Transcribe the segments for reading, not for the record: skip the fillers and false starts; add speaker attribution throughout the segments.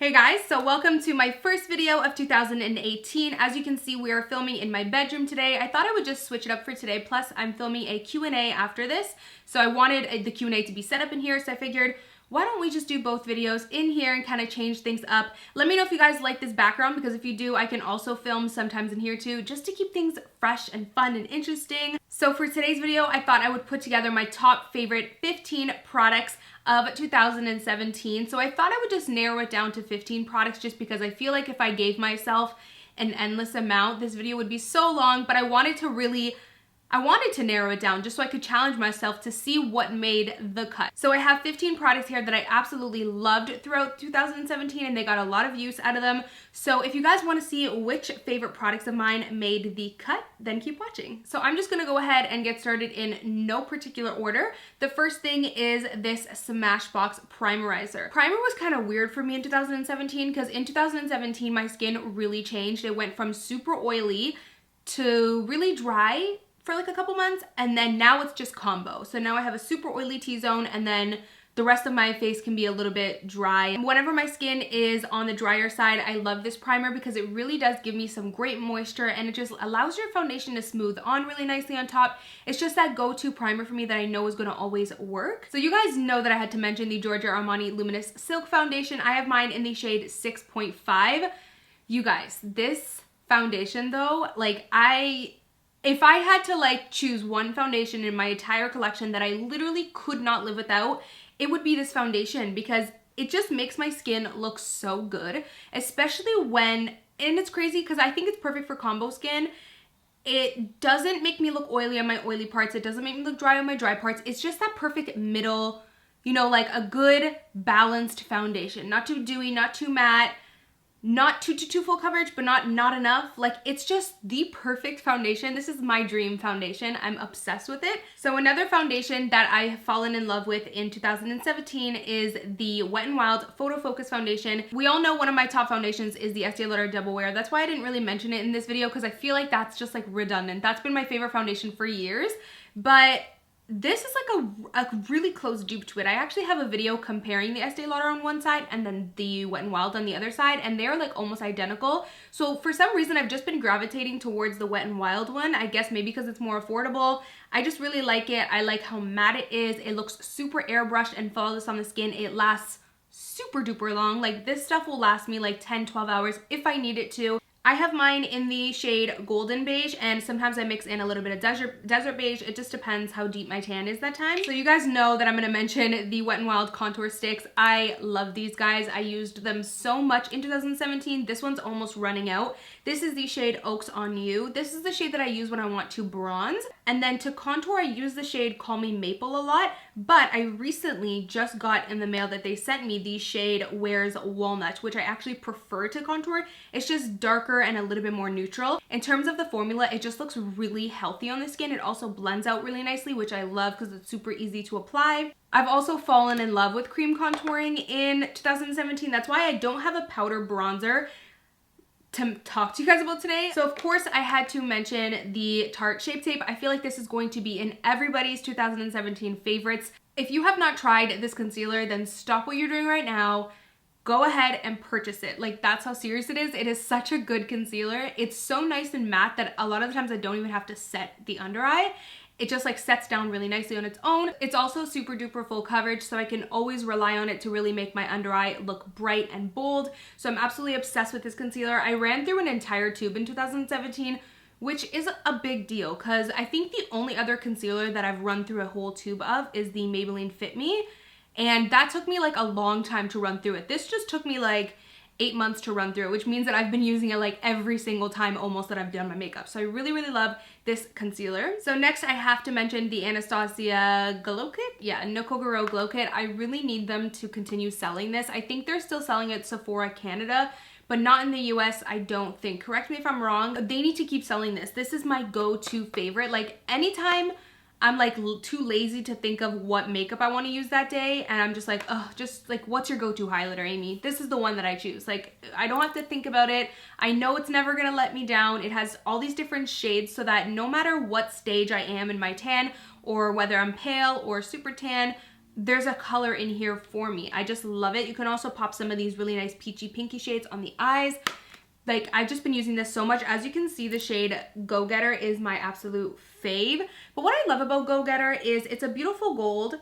Speaker 1: Hey guys, so welcome to my first video of 2018. As you can see, we are filming in my bedroom today. I thought I would just switch it up for today. Plus, I'm filming a Q&A after this. So I wanted the Q&A to be set up in here. So I figured, why don't we just do both videos in here and kind of change things up? Let me know if you guys like this background, because if you do, I can also film sometimes in here too, just to keep things fresh and fun and interesting. So for today's video, I thought I would put together my top favorite 15 products of 2017. So I thought I would just narrow it down to 15 products, just because I feel like if I gave myself an endless amount, this video would be so long. But I wanted to narrow it down just so I could challenge myself to see what made the cut. So I have 15 products here that I absolutely loved throughout 2017, and they got a lot of use out of them. So if you guys want to see which favorite products of mine made the cut, then keep watching. So I'm just gonna go ahead and get started in no particular order. The first thing is this Smashbox Primerizer. Primer was kind of weird for me in 2017, because in 2017 my skin really changed. It went from super oily to really dry for like a couple months, and then now it's just combo. So now I have a super oily T-zone, and then the rest of my face can be a little bit dry. And whenever my skin is on the drier side, I love this primer because it really does give me some great moisture, and it just allows your foundation to smooth on really nicely on top. It's just that go-to primer for me that I know is gonna always work. So you guys know that I had to mention the Giorgio Armani Luminous Silk Foundation. I have mine in the shade 6.5. You guys, this foundation though, like if I had to like choose one foundation in my entire collection that I literally could not live without, it would be this foundation, because it just makes my skin look so good, especially when, and it's crazy because I think it's perfect for combo skin. It doesn't make me look oily on my oily parts. It doesn't make me look dry on my dry parts. It's just that perfect middle, you know, like a good balanced foundation. Not too dewy, not too matte, not too full coverage, but not enough. Like, it's just the perfect foundation. This is my dream foundation. I'm obsessed with it. So another foundation that I have fallen in love with in 2017 is the Wet n Wild Photo Focus Foundation. We all know one of my top foundations is the Estee Lauder Double Wear. That's why I didn't really mention it in this video, because I feel like that's just like redundant. That's been my favorite foundation for years, but this is like a really close dupe to it. I actually have a video comparing the Estee Lauder on one side and then the Wet n Wild on the other side, and they're like almost identical. So for some reason, I've just been gravitating towards the Wet n Wild one. I guess maybe because it's more affordable. I just really like it. I like how matte it is. It looks super airbrushed and flawless on the skin. It lasts super duper long. Like, this stuff will last me like 10-12 hours if I need it to. I have mine in the shade Golden Beige, and sometimes I mix in a little bit of desert beige. It just depends how deep my tan is that time. So you guys know that I'm gonna mention the Wet n Wild contour sticks. I love these guys. I used them so much in 2017. This one's almost running out. This is the shade Oaks on You. This is the shade that I use when I want to bronze. And then to contour, I use the shade Call Me Maple a lot, but I recently just got in the mail that they sent me the shade Wears Walnut, which I actually prefer to contour. It's just darker and a little bit more neutral. In terms of the formula, it just looks really healthy on the skin. It also blends out really nicely, which I love because it's super easy to apply. I've also fallen in love with cream contouring in 2017. That's why I don't have a powder bronzer to talk to you guys about today. So of course I had to mention the Tarte Shape Tape. I feel like this is going to be in everybody's 2017 favorites. If you have not tried this concealer, then stop what you're doing right now. Go ahead and purchase it. Like, that's how serious it is. It is such a good concealer. It's so nice and matte that a lot of the times I don't even have to set the under eye. It just like sets down really nicely on its own. It's also super duper full coverage, so I can always rely on it to really make my under eye look bright and bold. So I'm absolutely obsessed with this concealer. I ran through an entire tube in 2017, which is a big deal, because I think the only other concealer that I've run through a whole tube of is the Maybelline Fit Me. And that took me like a long time to run through it. This just took me like 8 months to run through it, which means that I've been using it like every single time almost that I've done my makeup. So I really, really love this concealer. So next I have to mention the Anastasia Glow Kit. Yeah, Nicole Guerriero Glow Kit. I really need them to continue selling this. I think they're still selling it at Sephora Canada, but not in the US, I don't think. Correct me if I'm wrong. They need to keep selling this. This is my go-to favorite. Like, anytime I'm like too lazy to think of what makeup I want to use that day, and I'm just like, oh, just like, what's your go-to highlighter, Amy? This is the one that I choose. Like, I don't have to think about it. I know it's never gonna let me down. It has all these different shades so that no matter what stage I am in my tan, or whether I'm pale or super tan, there's a color in here for me. I just love it. You can also pop some of these really nice peachy pinky shades on the eyes. Like, I've just been using this so much. As you can see, the shade Go Getter is my absolute fave. But what I love about Go Getter is it's a beautiful gold,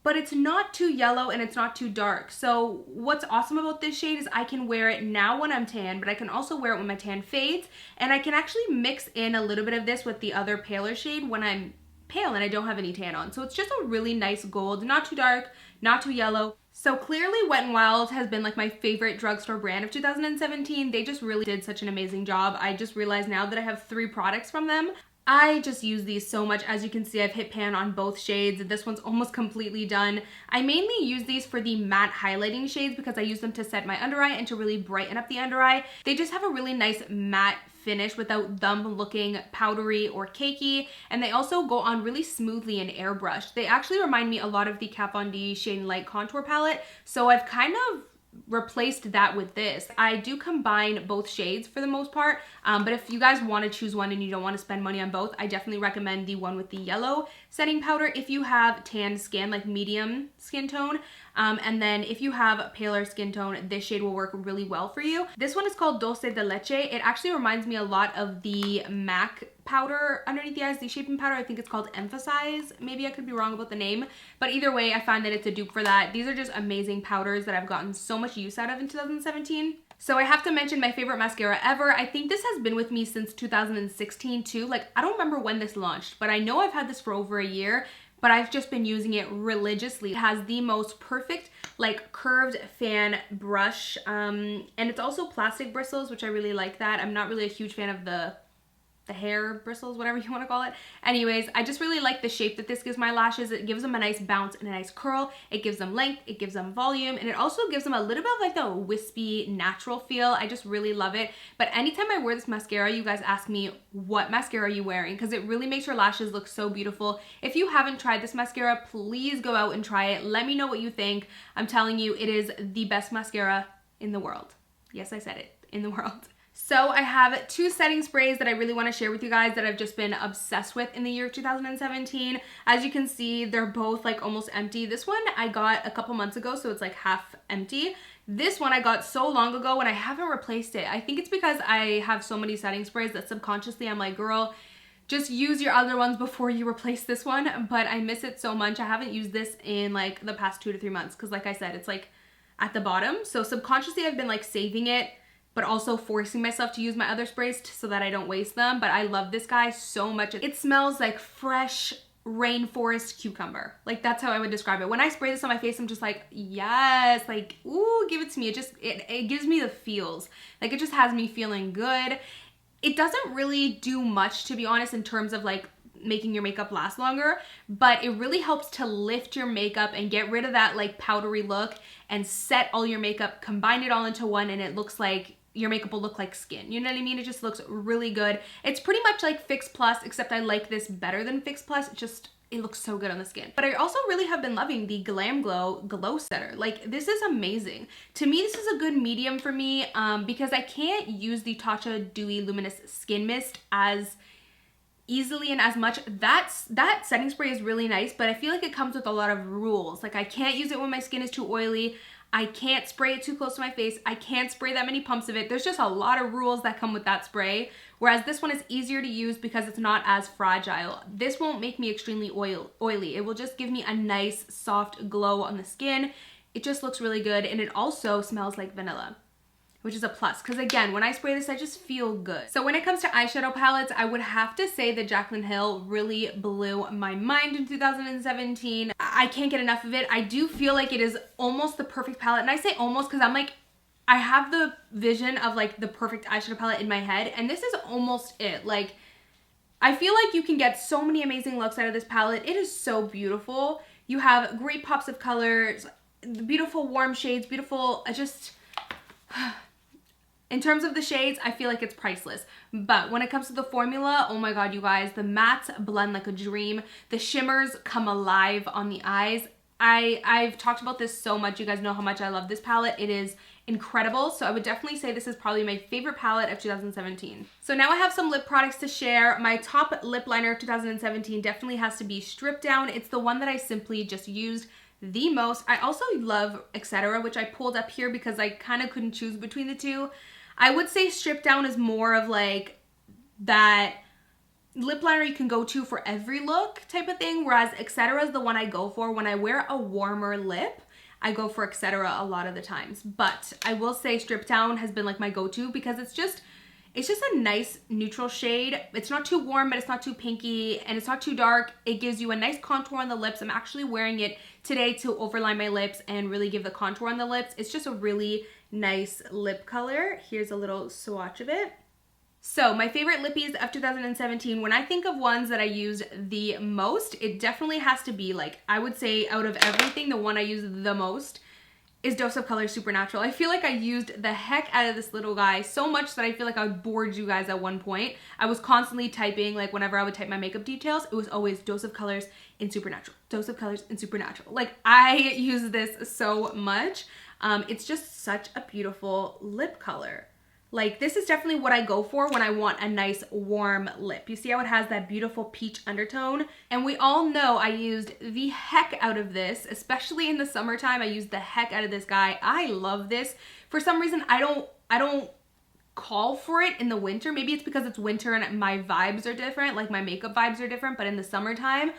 Speaker 1: but it's not too yellow and it's not too dark. So what's awesome about this shade is I can wear it now when I'm tan, but I can also wear it when my tan fades. And I can actually mix in a little bit of this with the other paler shade when I'm pale and I don't have any tan on. So it's just a really nice gold, not too dark, not too yellow. So clearly Wet n Wild has been like my favorite drugstore brand of 2017. They just really did such an amazing job. I just realized now that I have 3 products from them. I just use these so much. As you can see, I've hit pan on both shades. This one's almost completely done. I mainly use these for the matte highlighting shades because I use them to set my under eye and to really brighten up the under eye. They just have a really nice matte finish without them looking powdery or cakey, and they also go on really smoothly and airbrushed. They actually remind me a lot of the Kat Von D Shade and Light Contour Palette, so I've kind of replaced that with this. I do combine both shades for the most part, but if you guys want to choose one and you don't want to spend money on both, I definitely recommend the one with the yellow setting powder if you have tan skin, like medium skin tone. And then if you have paler skin tone, this shade will work really well for you. This one is called Dulce de Leche. It actually reminds me a lot of the MAC powder underneath the eyes, the shaping powder. I think it's called Emphasize. Maybe I could be wrong about the name, but either way, I find that it's a dupe for that. These are just amazing powders that I've gotten so much use out of in 2017. So I have to mention my favorite mascara ever. I think this has been with me since 2016 too. Like, I don't remember when this launched, but I know I've had this for over a year, but I've just been using it religiously. It has the most perfect like curved fan brush, and it's also plastic bristles, which I really like that. I'm not really a huge fan of the hair bristles, whatever you want to call it. Anyways, I just really like the shape that this gives my lashes. It gives them a nice bounce and a nice curl. It gives them length, it gives them volume, and it also gives them a little bit of like the wispy natural feel. I just really love it. But anytime I wear this mascara, you guys ask me, what mascara are you wearing? Because it really makes your lashes look so beautiful. If you haven't tried this mascara, please go out and try it. Let me know what you think. I'm telling you, it is the best mascara in the world. Yes, I said it, in the world. So I have 2 setting sprays that I really want to share with you guys that I've just been obsessed with in the year of 2017. As you can see, they're both like almost empty. This one I got a couple months ago, so it's like half empty. This one I got so long ago and I haven't replaced it. I think it's because I have so many setting sprays that subconsciously I'm like, girl, just use your other ones before you replace this one. But I miss it so much. I haven't used this in like the past 2 to 3 months because like I said, it's like at the bottom. So subconsciously I've been like saving it, but also forcing myself to use my other sprays so that I don't waste them. But I love this guy so much. It smells like fresh rainforest cucumber. Like, that's how I would describe it. When I spray this on my face, I'm just like, yes, like, ooh, give it to me. It gives me the feels. Like, it just has me feeling good. It doesn't really do much, to be honest, in terms of like making your makeup last longer, but it really helps to lift your makeup and get rid of that like powdery look and set all your makeup, combine it all into one, and it looks like your makeup will look like skin. You know what I mean? It just looks really good. It's pretty much like Fix Plus, except I like this better than Fix Plus. It looks so good on the skin. But I also really have been loving the Glam Glow Glow Setter. Like, this is amazing. To me, this is a good medium for me because I can't use the Tatcha Dewy Luminous Skin Mist as easily and as much. That setting spray is really nice, but I feel like it comes with a lot of rules. Like, I can't use it when my skin is too oily. I can't spray it too close to my face. I can't spray that many pumps of it. There's just a lot of rules that come with that spray, whereas this one is easier to use because it's not as fragile. This won't make me extremely oily. It will just give me a nice soft glow on the skin. It just looks really good, and it also smells like vanilla, which is a plus, because again, when I spray this, I just feel good. So when it comes to eyeshadow palettes, I would have to say that Jaclyn Hill really blew my mind in 2017. I can't get enough of it. I do feel like it is almost the perfect palette, and I say almost because I'm like, I have the vision of like the perfect eyeshadow palette in my head, and this is almost it. Like, I feel like you can get so many amazing looks out of this palette. It is so beautiful. You have great pops of colors, beautiful warm shades, beautiful, in terms of the shades, I feel like it's priceless. But when it comes to the formula, oh my god, you guys, the mattes blend like a dream. The shimmers come alive on the eyes. I've talked about this so much. You guys know how much I love this palette. It is incredible. So I would definitely say this is probably my favorite palette of 2017. So now I have some lip products to share. My top lip liner of 2017 definitely has to be Strip Down. It's the one that I simply just used the most. I also love Etc., which I pulled up here because I kind of couldn't choose between the two. I would say Strip Down is more of like that lip liner you can go to for every look type of thing, whereas Etc. is the one I go for when I wear a warmer lip. I go for Etc. a lot of the times, but I will say Strip Down has been like my go-to because it's just a nice neutral shade. It's not too warm, but it's not too pinky, and it's not too dark. It gives you a nice contour on the lips. I'm actually wearing it today to overline my lips and really give the contour on the lips. It's just a really nice lip color. Here's a little swatch of it. So my favorite lippies of 2017, when I think of ones that I use the most, it definitely has to be like, I would say out of everything, the one I use the most is Dose of Color Supernatural. I feel like I used the heck out of this little guy so much that I feel like I bored you guys at one point. I was constantly typing, like whenever I would type my makeup details, it was always Dose of Colors in Supernatural, Dose of Colors in Supernatural. Like I use this so much. It's just such a beautiful lip color. Like this is definitely what I go for when I want a nice warm lip. You see how it has that beautiful peach undertone? And we all know I used the heck out of this, especially in the summertime. I used the heck out of this guy. I love this. For some reason, I don't call for it in the winter. Maybe it's because it's winter and my vibes are different, like my makeup vibes are different, but in the summertime,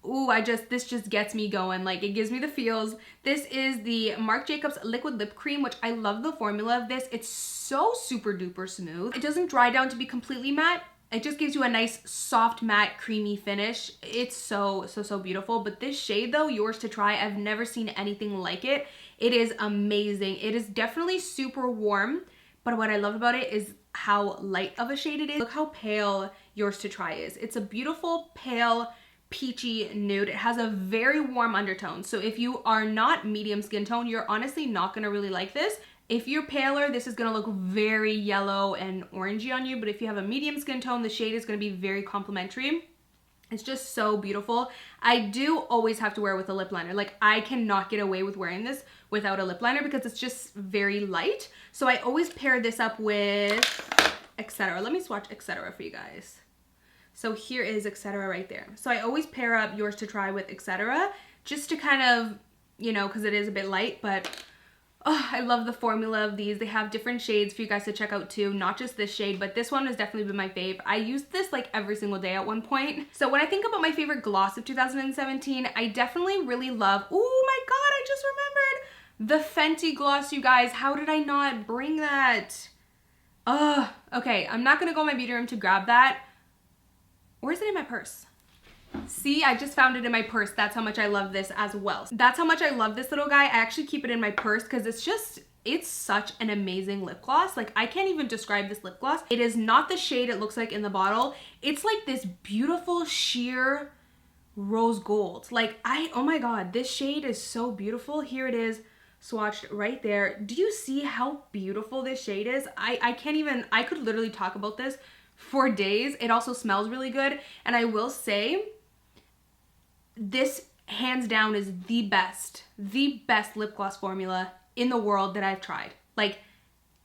Speaker 1: ooh, this just gets me going. Like it gives me the feels. This is the Marc Jacobs Liquid Lip Cream, which I love the formula of this. It's so super duper smooth. It doesn't dry down to be completely matte. It just gives you a nice soft matte creamy finish. It's so beautiful. But this shade though, Yours to Try, I've never seen anything like it. It is amazing. It is definitely super warm, but what I love about it is how light of a shade it is. Look how pale Yours to Try is. It's a beautiful pale peachy nude. It has a very warm undertone. So if you are not medium skin tone, you're honestly not gonna really like this. If you're paler, this is gonna look very yellow and orangey on you, but if you have a medium skin tone, the shade is gonna be very complimentary. It's just so beautiful. I do always have to wear it with a lip liner. Like I cannot get away with wearing this without a lip liner because it's just very light. So I always pair this up with Etc. Let me swatch Etc. for you guys. So here is Etc. right there. So I always pair up Yours to Try with Etc. just to kind of, you know, because it is a bit light, but oh, I love the formula of these. They have different shades for you guys to check out too, not just this shade, but this one has definitely been my fave. I used this like every single day at one point. So when I think about my favorite gloss of 2017, I definitely really love, oh my God, I just remembered the Fenty gloss, you guys. How did I not bring that? Okay, I'm not gonna go in my beauty room to grab that. Where is it in my purse? See, I just found it in my purse. That's how much I love this as well. That's how much I love this little guy. I actually keep it in my purse because it's such an amazing lip gloss. Like I can't even describe this lip gloss. It is not the shade it looks like in the bottle. It's like this beautiful sheer rose gold. Like oh my God, this shade is so beautiful. Here it is swatched right there. Do you see how beautiful this shade is? I could literally talk about this for days. It also smells really good. And I will say, this hands down is the best lip gloss formula in the world that I've tried. Like,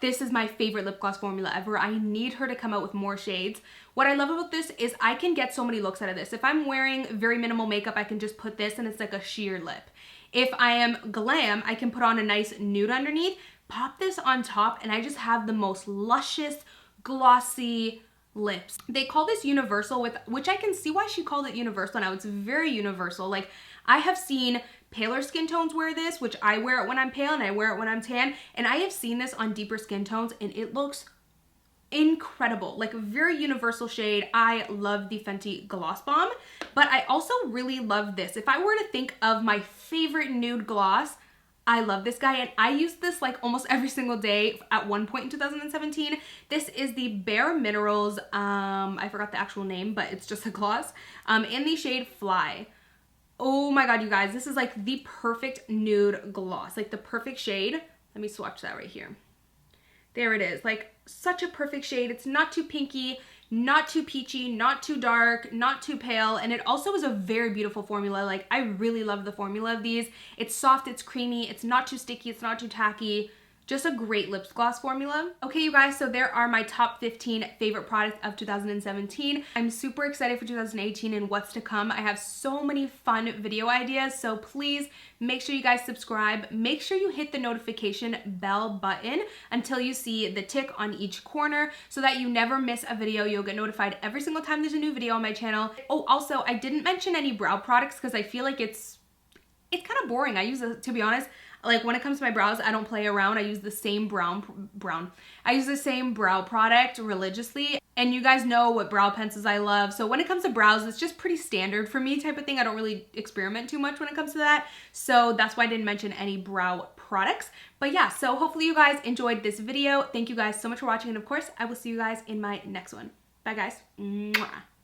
Speaker 1: this is my favorite lip gloss formula ever. I need her to come out with more shades. What I love about this is I can get so many looks out of this. If I'm wearing very minimal makeup, I can just put this and it's like a sheer lip. If I am glam, I can put on a nice nude underneath, pop this on top, and I just have the most luscious, glossy lips. They call this universal, which I can see why she called it universal now. It's very universal. Like I have seen paler skin tones wear this, which I wear it when I'm pale and I wear it when I'm tan, and I have seen this on deeper skin tones and it looks incredible. Like a very universal shade. I love the Fenty Gloss Bomb, but I also really love this. If I were to think of my favorite nude gloss, I love this guy, and I used this like almost every single day at one point in 2017. This is the Bare Minerals, I forgot the actual name, but it's just a gloss, in the shade Fly. Oh my God, you guys, this is like the perfect nude gloss, like the perfect shade. Let me swatch that right here. There it is, like such a perfect shade. It's not too pinky, not too peachy, not too dark, not too pale, and it also is a very beautiful formula. Like I really love the formula of these. It's soft, it's creamy, it's not too sticky, it's not too tacky. Just a great lip gloss formula. Okay, you guys, so there are my top 15 favorite products of 2017. I'm super excited for 2018 and what's to come. I have so many fun video ideas, so please make sure you guys subscribe. Make sure you hit the notification bell button until you see the tick on each corner so that you never miss a video. You'll get notified every single time there's a new video on my channel. Oh, also, I didn't mention any brow products because I feel like it's kind of boring. I use it, to be honest. Like when it comes to my brows, I don't play around. I use the same I use the same brow product religiously. And you guys know what brow pencils I love. So when it comes to brows, it's just pretty standard for me type of thing. I don't really experiment too much when it comes to that. So that's why I didn't mention any brow products. But yeah, so hopefully you guys enjoyed this video. Thank you guys so much for watching. And of course, I will see you guys in my next one. Bye guys. Mwah.